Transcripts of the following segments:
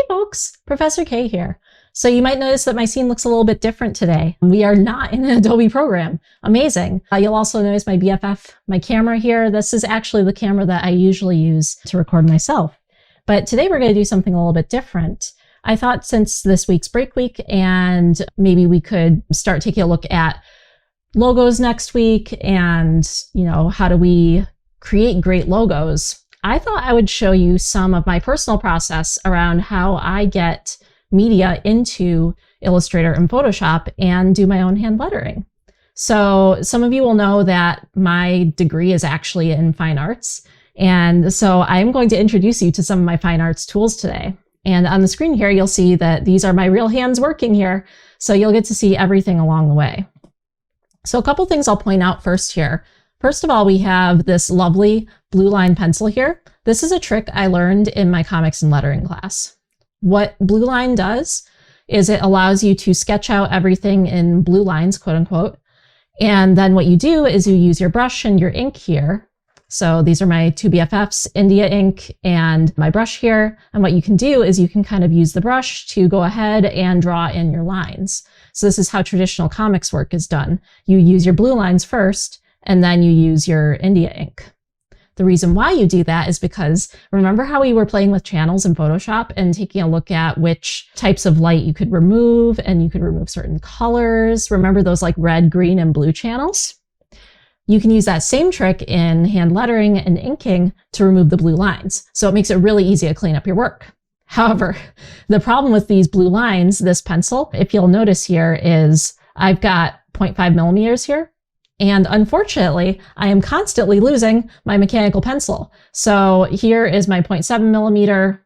folks, Professor K here. So you might notice that my scene looks a little bit different today. We are not in an Adobe program. Amazing. You'll also notice my BFF, my camera here. This is actually the camera that I usually use to record myself. But today we're going to do something a little bit different. I thought since this week's break week and maybe we could start taking a look at logos next week and, how do we create great logos? I thought I would show you some of my personal process around how I get media into Illustrator and Photoshop and do my own hand lettering. So some of you will know that my degree is actually in fine arts. And so I'm going to introduce you to some of my fine arts tools today. And on the screen here, you'll see that these are my real hands working here. So you'll get to see everything along the way. So a couple things I'll point out first here. First of all, we have this lovely blue line pencil here. This is a trick I learned in my comics and lettering class. What blue line does is it allows you to sketch out everything in blue lines, quote unquote. And then what you do is you use your brush and your ink here. So these are my two BFFs, India ink and my brush here. And what you can do is you can kind of use the brush to go ahead and draw in your lines. So this is how traditional comics work is done. You use your blue lines first, and then you use your India ink. The reason why you do that is because remember how we were playing with channels in Photoshop and taking a look at which types of light you could remove, and you could remove certain colors. Remember those like red, green, and blue channels? You can use that same trick in hand lettering and inking to remove the blue lines. So it makes it really easy to clean up your work. However, the problem with these blue lines, this pencil, if you'll notice here, is I've got 0.5 millimeters here. And unfortunately, I am constantly losing my mechanical pencil. So here is my 0.7 millimeter,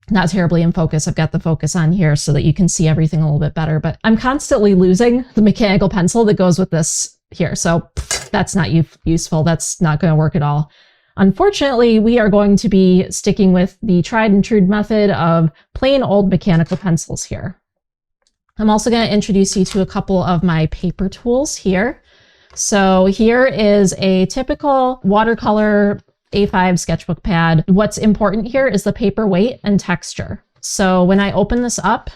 not terribly in focus. I've got the focus on here so that you can see everything a little bit better, but I'm constantly losing the mechanical pencil that goes with this here. So that's not useful. That's not going to work at all. Unfortunately, we are going to be sticking with the tried and true method of plain old mechanical pencils here. I'm also going to introduce you to a couple of my paper tools here. So here is a typical watercolor A5 sketchbook pad. What's important here is the paper weight and texture. So when I open this up,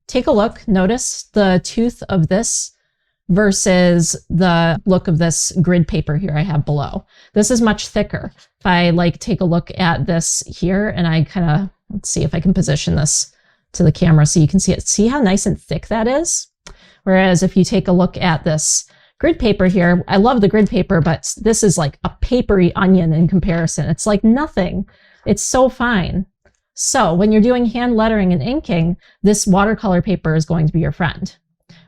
take a look, notice the tooth of this versus the look of this grid paper here I have below. This is much thicker. If I take a look at this here and I kind of, let's see if I can position this to the camera so you can see it. See how nice and thick that is? Whereas if you take a look at this grid paper here, I love the grid paper, but this is like a papery onion in comparison. It's like nothing. It's so fine. So when you're doing hand lettering and inking, this watercolor paper is going to be your friend.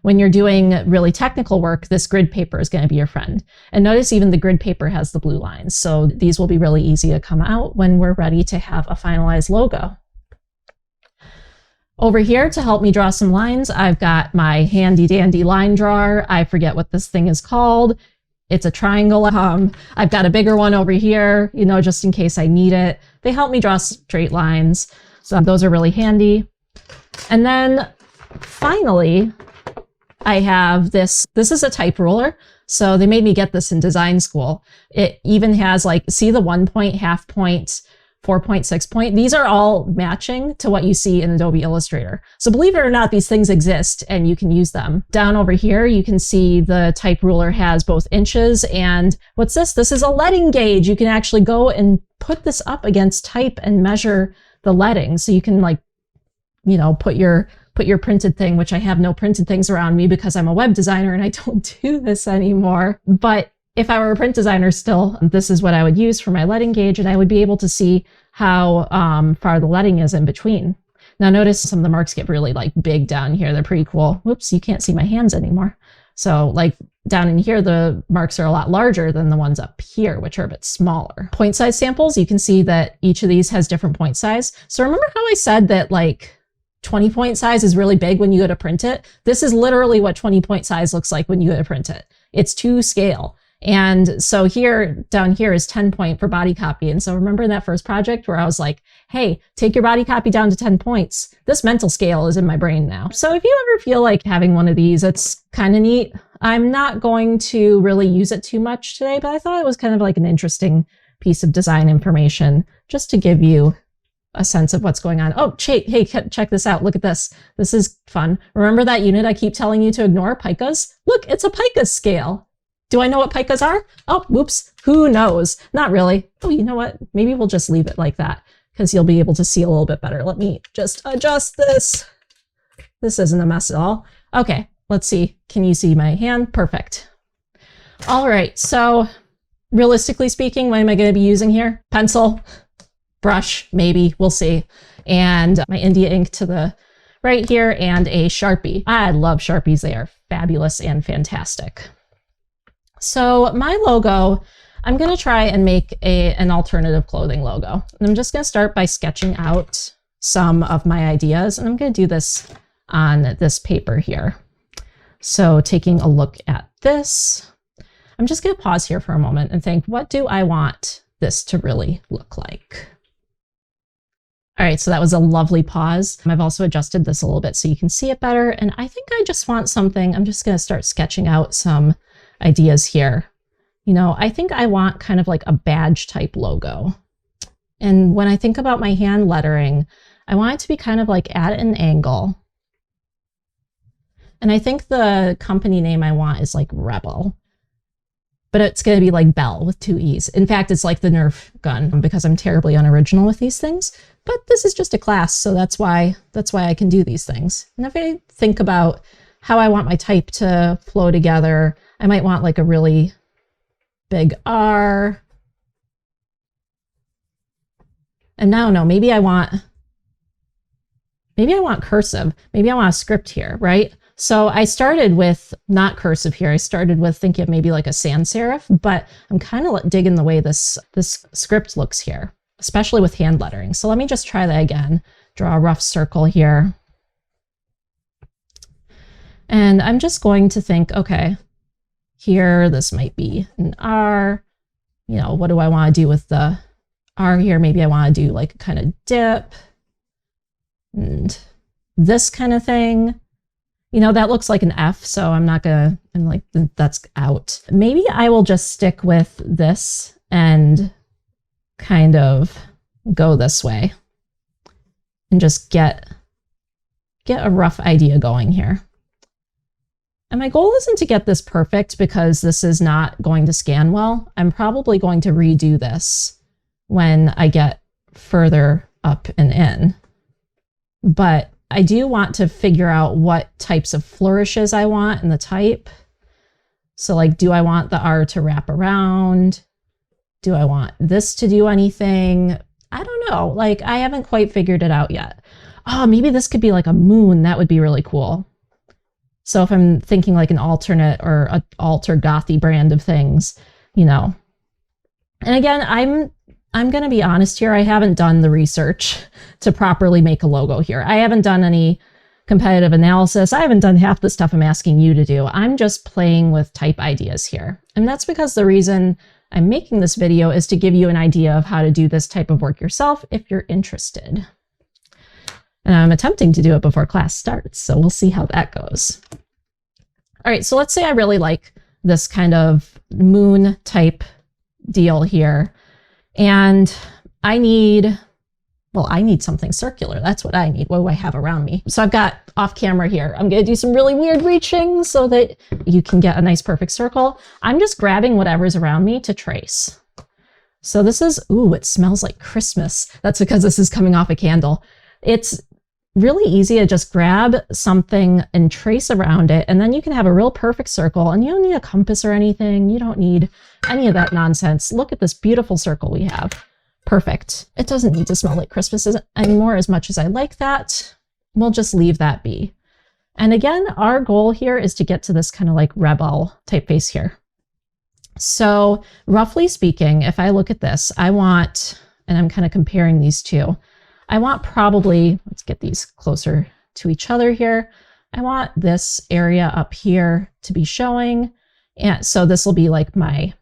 When you're doing really technical work, this grid paper is going to be your friend. And notice even the grid paper has the blue lines. So these will be really easy to come out when we're ready to have a finalized logo. Over here to help me draw some lines, I've got my handy dandy line drawer. I forget what this thing is called. It's a triangle. I've got a bigger one over here, just in case I need it. They help me draw straight lines. So those are really handy. And then finally, I have this. This is a type ruler. So they made me get this in design school. It even has see the 1 point, half point, 4.6 point. These are all matching to what you see in Adobe Illustrator. So believe it or not, these things exist and you can use them. Down over here, you can see the type ruler has both inches and what's this? This is a leading gauge. You can actually go and put this up against type and measure the leading. So you can put your printed thing, which I have no printed things around me because I'm a web designer and I don't do this anymore. But if I were a print designer still, this is what I would use for my leading gauge, and I would be able to see how far the leading is in between. Now notice some of the marks get really big down here. They're pretty cool. Whoops, you can't see my hands anymore. So down in here, the marks are a lot larger than the ones up here, which are a bit smaller. Point size samples, you can see that each of these has different point size. So remember how I said that 20 point size is really big when you go to print it? This is literally what 20 point size looks like when you go to print it. It's to scale. And so here, down here is 10 point for body copy. And so remember in that first project where I was like, hey, take your body copy down to 10 points. This mental scale is in my brain now. So if you ever feel like having one of these, it's kind of neat. I'm not going to really use it too much today, but I thought it was kind of an interesting piece of design information just to give you a sense of what's going on. Oh, hey, check this out. Look at this. This is fun. Remember that unit I keep telling you to ignore, picas? Look, it's a pica scale. Do I know what picas are? Oh, whoops. Who knows? Not really. Oh, you know what? Maybe we'll just leave it like that because you'll be able to see a little bit better. Let me just adjust this. This isn't a mess at all. Okay, let's see. Can you see my hand? Perfect. All right, so realistically speaking, what am I going to be using here? Pencil, brush, maybe, we'll see. And my India ink to the right here and a Sharpie. I love Sharpies. They are fabulous and fantastic. So my logo, I'm going to try and make an alternative clothing logo. And I'm just going to start by sketching out some of my ideas. And I'm going to do this on this paper here. So taking a look at this, I'm just going to pause here for a moment and think, what do I want this to really look like? All right, so that was a lovely pause. I've also adjusted this a little bit so you can see it better. And I think I just want something, I'm just going to start sketching out some ideas here. You know, I think I want kind of like a badge type logo. And when I think about my hand lettering, I want it to be kind of like at an angle. And I think the company name I want is like Rebel, but it's going to be like Bell with 2 E's. In fact, it's like the Nerf gun because I'm terribly unoriginal with these things, but this is just a class. So that's why I can do these things. And if I think about how I want my type to flow together, I might want like a really big R. And now, no, maybe I want cursive. Maybe I want a script here, right? So I started with not cursive here. I started with thinking of maybe like a sans serif, but I'm kind of digging the way this script looks here, especially with hand lettering. So let me just try that again. Draw a rough circle here. And I'm just going to think, okay, here, this might be an R. You know, what do I want to do with the R here? Maybe I want to do like a kind of dip and this kind of thing. You know, that looks like an F, so I'm like, that's out. Maybe I will just stick with this and kind of go this way and just get a rough idea going here. And my goal isn't to get this perfect because this is not going to scan well. I'm probably going to redo this when I get further up and in. But I do want to figure out what types of flourishes I want in the type. So like, do I want the R to wrap around? Do I want this to do anything? I don't know. Like, I haven't quite figured it out yet. Oh, maybe this could be like a moon. That would be really cool. So if I'm thinking like an alternate or an alter gothy brand of things, you know. And again, I'm going to be honest here. I haven't done the research to properly make a logo here. I haven't done any competitive analysis. I haven't done half the stuff I'm asking you to do. I'm just playing with type ideas here. And that's because the reason I'm making this video is to give you an idea of how to do this type of work yourself if you're interested. And I'm attempting to do it before class starts, so we'll see how that goes. All right, so let's say I really like this kind of moon type deal here. And I need something circular. That's what I need. What do I have around me? So I've got off camera here. I'm going to do some really weird reaching so that you can get a nice perfect circle. I'm just grabbing whatever's around me to trace. So this is, ooh, it smells like Christmas. That's because this is coming off a candle. It's really easy to just grab something and trace around it. And then you can have a real perfect circle and you don't need a compass or anything. You don't need any of that nonsense. Look at this beautiful circle we have. Perfect. It doesn't need to smell like Christmas anymore as much as I like that. We'll just leave that be. And again, our goal here is to get to this kind of like rebel typeface here. So roughly speaking, if I look at this, I want, and I'm kind of comparing these two, I want probably, let's get these closer to each other here. I want this area up here to be showing. And so this will be like my,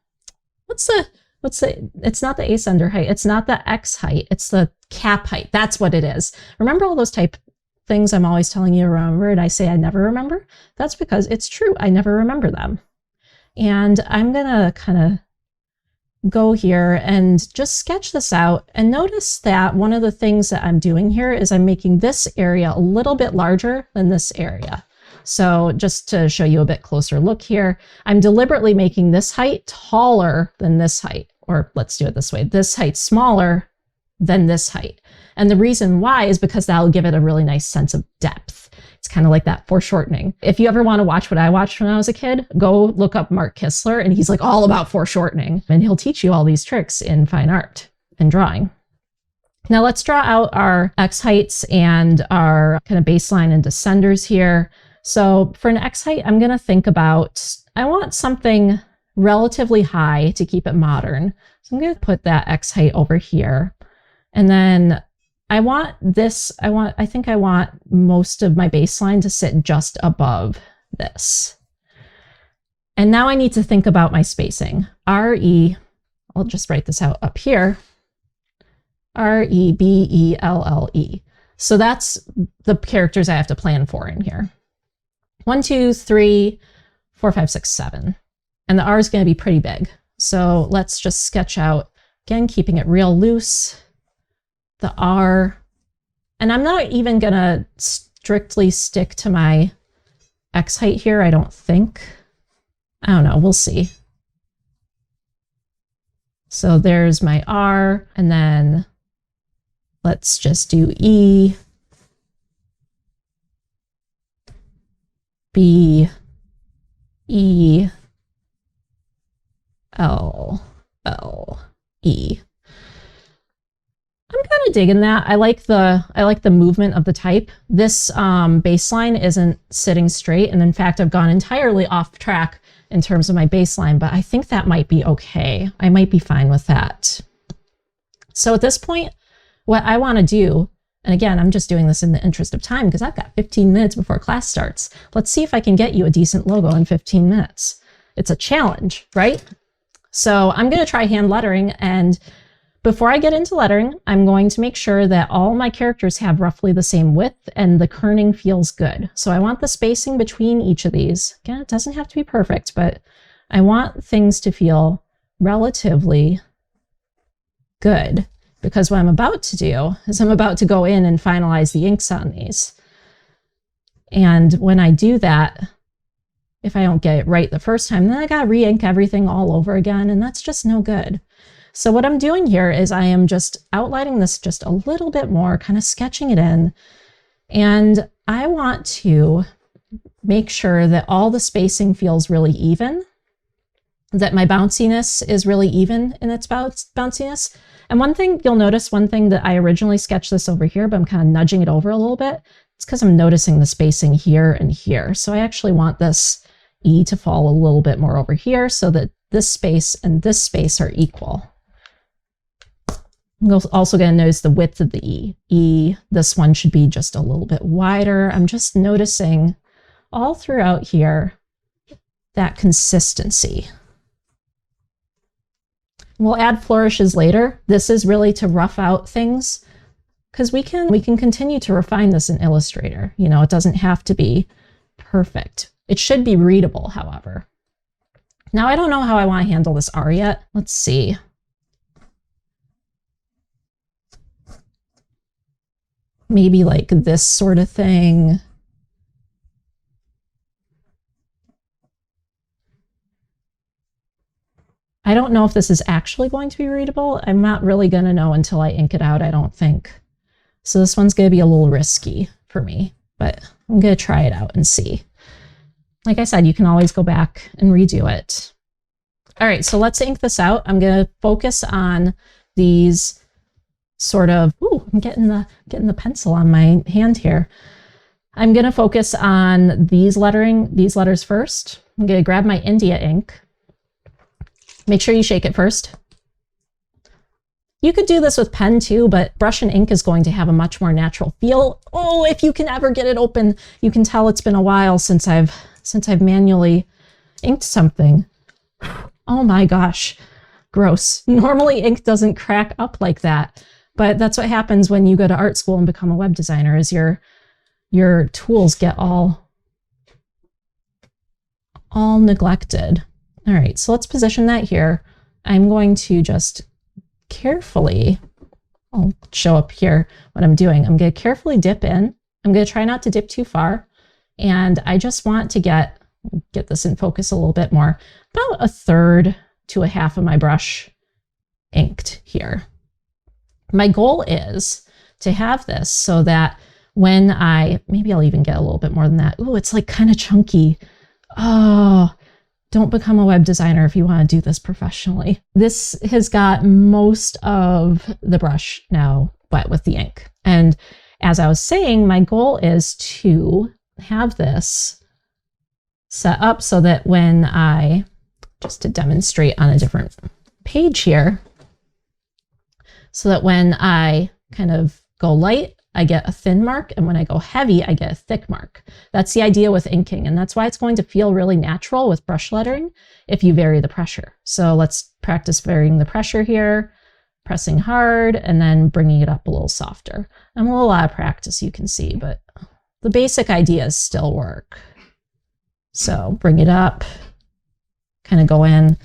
it's not the ascender height. It's not the X height. It's the cap height. That's what it is. Remember all those type things I'm always telling you to remember and I say I never remember? That's because it's true. I never remember them. And I'm going to kind of go here and just sketch this out. And notice that one of the things that I'm doing here is I'm making this area a little bit larger than this area. So just to show you a bit closer look here, I'm deliberately making this height taller than this height, or let's do it this way, this height smaller than this height. And the reason why is because that'll give it a really nice sense of depth. It's kind of like that foreshortening. If you ever want to watch what I watched when I was a kid, go look up Mark Kistler, and he's like all about foreshortening, and he'll teach you all these tricks in fine art and drawing. Now let's draw out our X heights and our kind of baseline and descenders here. So for an X height, I'm going to think about, I want something relatively high to keep it modern. So I'm going to put that X height over here. And then I want this, I think I want most of my baseline to sit just above this. And now I need to think about my spacing. R-E, I'll just write this out up here. R-E-B-E-L-L-E. So that's the characters I have to plan for in here. 1, 2, 3, 4, 5, 6, 7. And the R is going to be pretty big. So let's just sketch out, again, keeping it real loose, the R. And I'm not even going to strictly stick to my X height here, I don't think. I don't know, we'll see. So there's my R, and then let's just do E, B, E, L, L, E. I'm kind of digging that. I like the movement of the type. This baseline isn't sitting straight, and in fact, I've gone entirely off track in terms of my baseline, but I think that might be okay. I might be fine with that. So at this point, what I want to do, and again, I'm just doing this in the interest of time because I've got 15 minutes before class starts. Let's see if I can get you a decent logo in 15 minutes. It's a challenge, right? So I'm going to try hand lettering, and before I get into lettering, I'm going to make sure that all my characters have roughly the same width and the kerning feels good. So I want the spacing between each of these. Again, it doesn't have to be perfect, but I want things to feel relatively good, because what I'm about to do is I'm about to go in and finalize the inks on these. And when I do that, if I don't get it right the first time, then I got to re-ink everything all over again, and that's just no good. So what I'm doing here is I am just outlining this just a little bit more, kind of sketching it in. And I want to make sure that all the spacing feels really even, that my bounciness is really even in its bounciness. And one thing you'll notice, one thing that I originally sketched this over here, but I'm kind of nudging it over a little bit, it's because I'm noticing the spacing here and here. So I actually want this E to fall a little bit more over here so that this space and this space are equal. You're also going to notice the width of the E. E, this one should be just a little bit wider. I'm just noticing all throughout here that consistency. We'll add flourishes later. This is really to rough out things, because we can continue to refine this in Illustrator. You know, it doesn't have to be perfect. It should be readable, however. Now I don't know how I want to handle this R yet. Let's see. Maybe like this sort of thing. I don't know if this is actually going to be readable. I'm not really going to know until I ink it out, I don't think. So this one's going to be a little risky for me, but I'm going to try it out and see. Like I said, you can always go back and redo it. All right, so let's ink this out. I'm going to focus on these sort of, ooh, I'm getting the pencil on my hand here. I'm going to focus on these letters first. I'm going to grab my India ink. Make sure you shake it first. You could do this with pen too, but brush and ink is going to have a much more natural feel. Oh, if you can ever get it open, you can tell it's been a while since I've manually inked something. Oh my gosh, gross. Normally ink doesn't crack up like that, but that's what happens when you go to art school and become a web designer, is your tools get all neglected. All right, so let's position that here. I'm going to just carefully, I'll show up here what I'm doing. I'm going to carefully dip in. I'm going to try not to dip too far. And I just want to get this in focus a little bit more, about 1/3 to 1/2 of my brush inked here. My goal is to have this so that when maybe I'll even get a little bit more than that. Ooh, it's like kind of chunky. Oh, don't become a web designer if you want to do this professionally. This has got most of the brush now wet with the ink. And as I was saying, my goal is to have this set up so that when just to demonstrate on a different page here, so that when I kind of go light, I get a thin mark, and when I go heavy, I get a thick mark. That's the idea with inking, and that's why it's going to feel really natural with brush lettering if you vary the pressure. So let's practice varying the pressure here, pressing hard, and then bringing it up a little softer. I'm a little out of practice, you can see, but the basic ideas still work. So bring it up, kind of go in.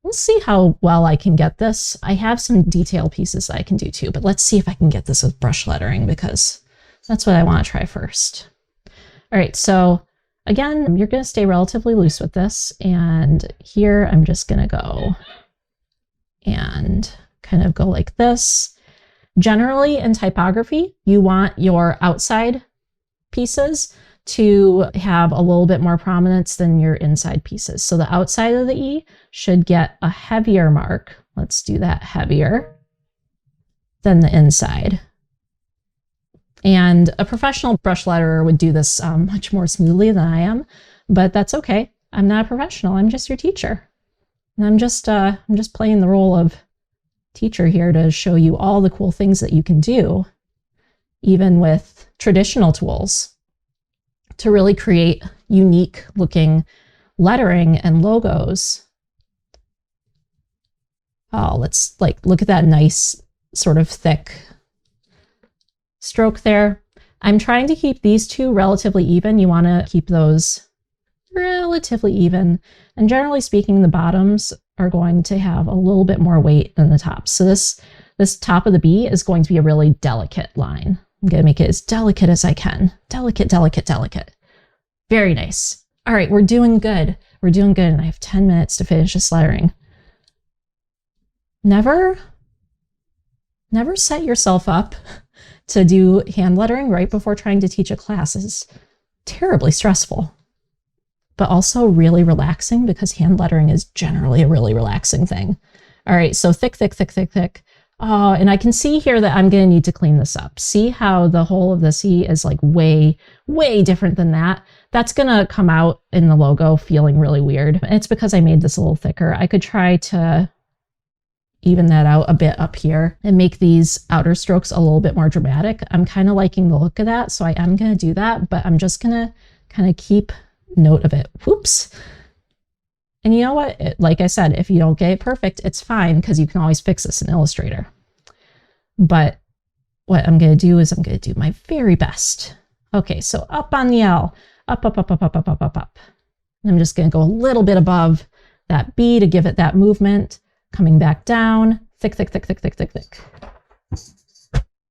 We'll see how well I can get this. I have some detail pieces that I can do too, but let's see if I can get this with brush lettering because that's what I want to try first. All right, so again, you're going to stay relatively loose with this. And here I'm just going to go and kind of go like this. Generally in typography, you want your outside pieces to have a little bit more prominence than your inside pieces. So the outside of the E should get a heavier mark. Let's do that heavier than the inside. And a professional brush letterer would do this much more smoothly than I am, but that's okay. I'm not a professional. I'm just your teacher. And I'm just playing the role of teacher here to show you all the cool things that you can do, even with traditional tools, to really create unique looking lettering and logos. Oh, let's look at that nice sort of thick stroke there. I'm trying to keep these two relatively even. You want to keep those relatively even. And generally speaking, the bottoms are going to have a little bit more weight than the tops. So this top of the B is going to be a really delicate line. I'm going to make it as delicate as I can. Delicate, delicate, delicate. Very nice. All right, we're doing good. We're doing good, and I have 10 minutes to finish this lettering. Never set yourself up to do hand lettering right before trying to teach a class. It's terribly stressful, but also really relaxing because hand lettering is generally a really relaxing thing. All right, so thick, thick, thick, thick, thick. Oh, and I can see here that I'm going to need to clean this up. See how the whole of this E is like way, way different than that? That's going to come out in the logo feeling really weird. And it's because I made this a little thicker. I could try to even that out a bit up here and make these outer strokes a little bit more dramatic. I'm kind of liking the look of that, so I am going to do that, but I'm just going to kind of keep note of it. Whoops. And you know what? Like I said, if you don't get it perfect, it's fine because you can always fix this in Illustrator. But what I'm going to do is I'm going to do my very best. Okay, so up on the L, up, up, up, up, up, up, up, up, up. And I'm just going to go a little bit above that B to give it that movement. Coming back down, thick, thick, thick, thick, thick, thick, thick.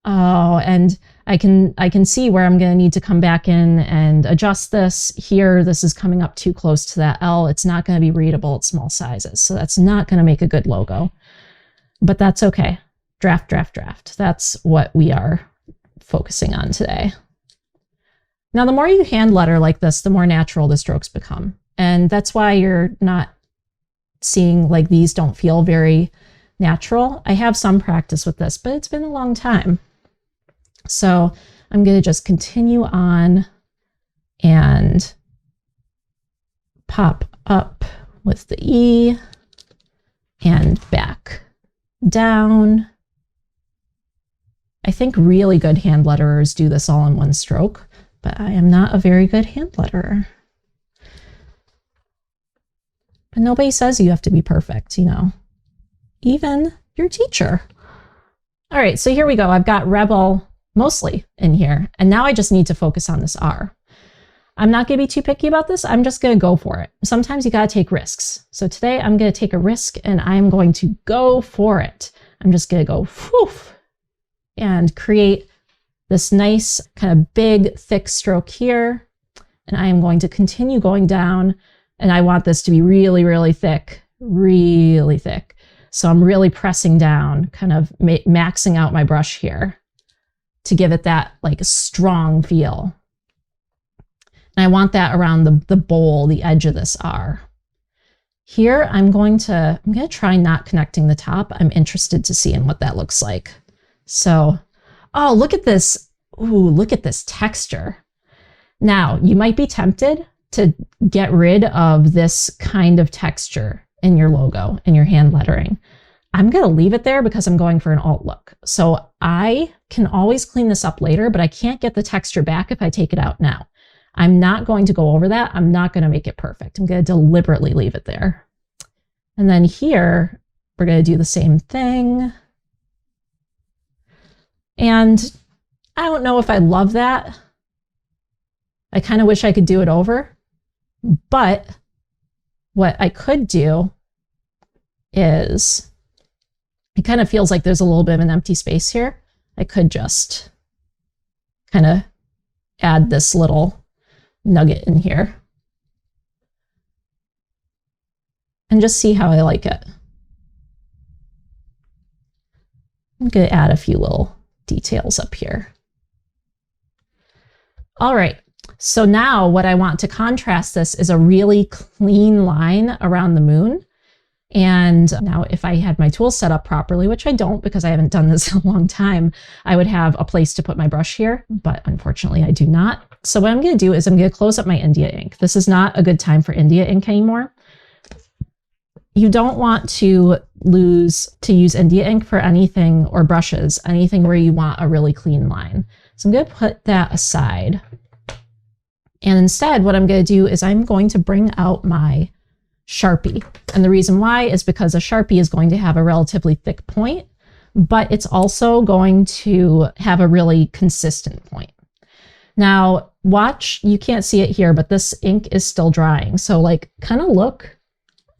Oh, and I can see where I'm going to need to come back in and adjust this. Here, this is coming up too close to that L. It's not going to be readable at small sizes, so that's not going to make a good logo. But that's okay. Draft, draft, draft. That's what we are focusing on today. Now, the more you hand letter like this, the more natural the strokes become. And that's why you're not seeing like these don't feel very natural. I have some practice with this, but it's been a long time. So I'm going to just continue on and pop up with the E and back down. I think really good hand letterers do this all in one stroke, but I am not a very good hand letterer. But nobody says you have to be perfect, you know, even your teacher. All right, so here we go. I've got Rebel mostly in here, and now I just need to focus on this R. I'm not going to be too picky about this. I'm just going to go for it. Sometimes you got to take risks. So today I'm going to take a risk and I'm going to go for it. I'm just going to go whoof and create this nice kind of big, thick stroke here. And I am going to continue going down, and I want this to be really, really thick, really thick. So I'm really pressing down, kind of maxing out my brush here to give it that like strong feel. And I want that around the bowl, the edge of this R. Here, I'm going to try not connecting the top. I'm interested to see what that looks like. So, oh, look at this. Ooh, look at this texture. Now, you might be tempted to get rid of this kind of texture in your logo, in your hand lettering. I'm going to leave it there because I'm going for an alt look. So I can always clean this up later, but I can't get the texture back if I take it out now. I'm not going to go over that. I'm not going to make it perfect. I'm going to deliberately leave it there. And then here, we're going to do the same thing. And I don't know if I love that. I kind of wish I could do it over. But what I could do is, it kind of feels like there's a little bit of an empty space here. I could just kind of add this little nugget in here and just see how I like it. I'm going to add a few little details up here. All right, so now what I want to contrast this is a really clean line around the moon. And now if I had my tools set up properly, which I don't because I haven't done this in a long time, I would have a place to put my brush here, but unfortunately I do not. So what I'm going to do is I'm going to close up my India ink. This is not a good time for India ink anymore. You don't want to use India ink for anything, or brushes, anything where you want a really clean line. So I'm going to put that aside. And instead, what I'm going to do is I'm going to bring out my Sharpie. And the reason why is because a Sharpie is going to have a relatively thick point, but it's also going to have a really consistent point. Now, watch, you can't see it here, but this ink is still drying. So like kind of look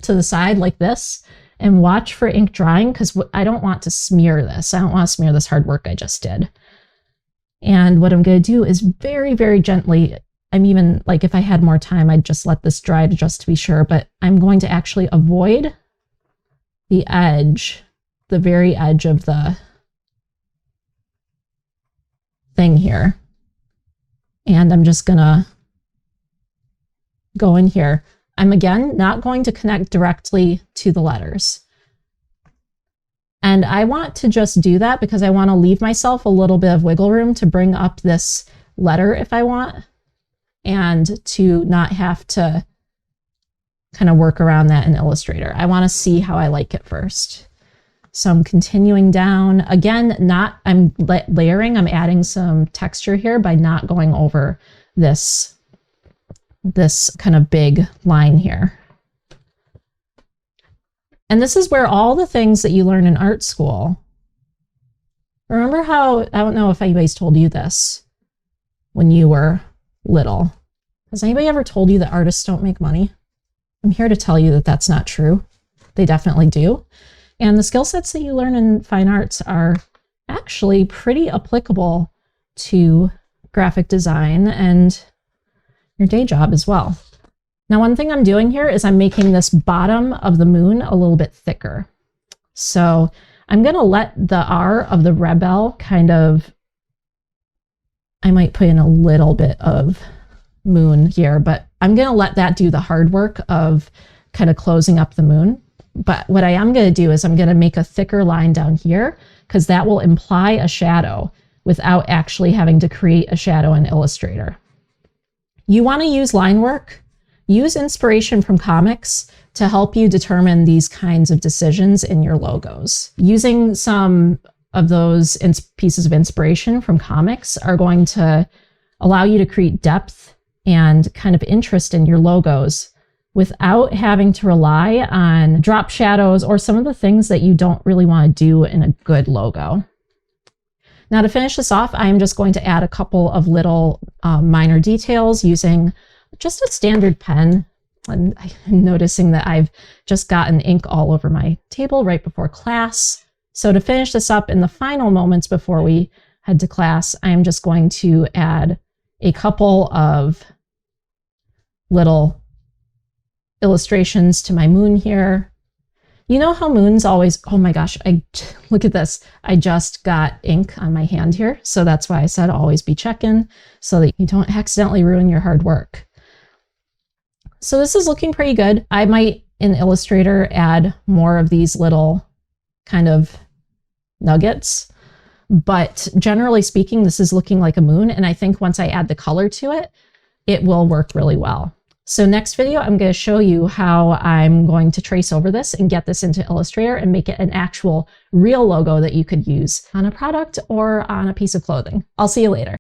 to the side like this and watch for ink drying, because I don't want to smear this. I don't want to smear this hard work I just did. And what I'm going to do is very, very gently, I'm even like, if I had more time, I'd just let this dry just to be sure, but I'm going to actually avoid the edge, the very edge of the thing here. And I'm just gonna go in here. I'm again not going to connect directly to the letters. And I want to just do that because I want to leave myself a little bit of wiggle room to bring up this letter if I want, and to not have to kind of work around that in Illustrator. I want to see how I like it first. So I'm continuing down. Again, I'm layering, I'm adding some texture here by not going over this kind of big line here. And this is where all the things that you learn in art school, remember how, I don't know if anybody's told you this when you were little. Has anybody ever told you that artists don't make money? I'm here to tell you that that's not true. They definitely do. And the skill sets that you learn in fine arts are actually pretty applicable to graphic design and your day job as well. Now, one thing I'm doing here is I'm making this bottom of the moon a little bit thicker. So I'm going to let the R of the rebel kind of, I might put in a little bit of moon here, but I'm going to let that do the hard work of kind of closing up the moon. But what I am going to do is I'm going to make a thicker line down here, because that will imply a shadow without actually having to create a shadow in Illustrator. You want to use line work. Use inspiration from comics to help you determine these kinds of decisions in your logos. Using some of those pieces of inspiration from comics are going to allow you to create depth and kind of interest in your logos without having to rely on drop shadows or some of the things that you don't really want to do in a good logo. Now, to finish this off, I'm just going to add a couple of little minor details using just a standard pen. And I'm noticing that I've just gotten ink all over my table right before class. So to finish this up in the final moments before we head to class, I am just going to add a couple of little illustrations to my moon here. You know how moons always, oh my gosh, look at this. I just got ink on my hand here. So that's why I said always be checking so that you don't accidentally ruin your hard work. So this is looking pretty good. I might in Illustrator add more of these little kind of nuggets, but generally speaking, this is looking like a moon. And I think once I add the color to it, it will work really well. So next video, I'm going to show you how I'm going to trace over this and get this into Illustrator and make it an actual real logo that you could use on a product or on a piece of clothing. I'll see you later.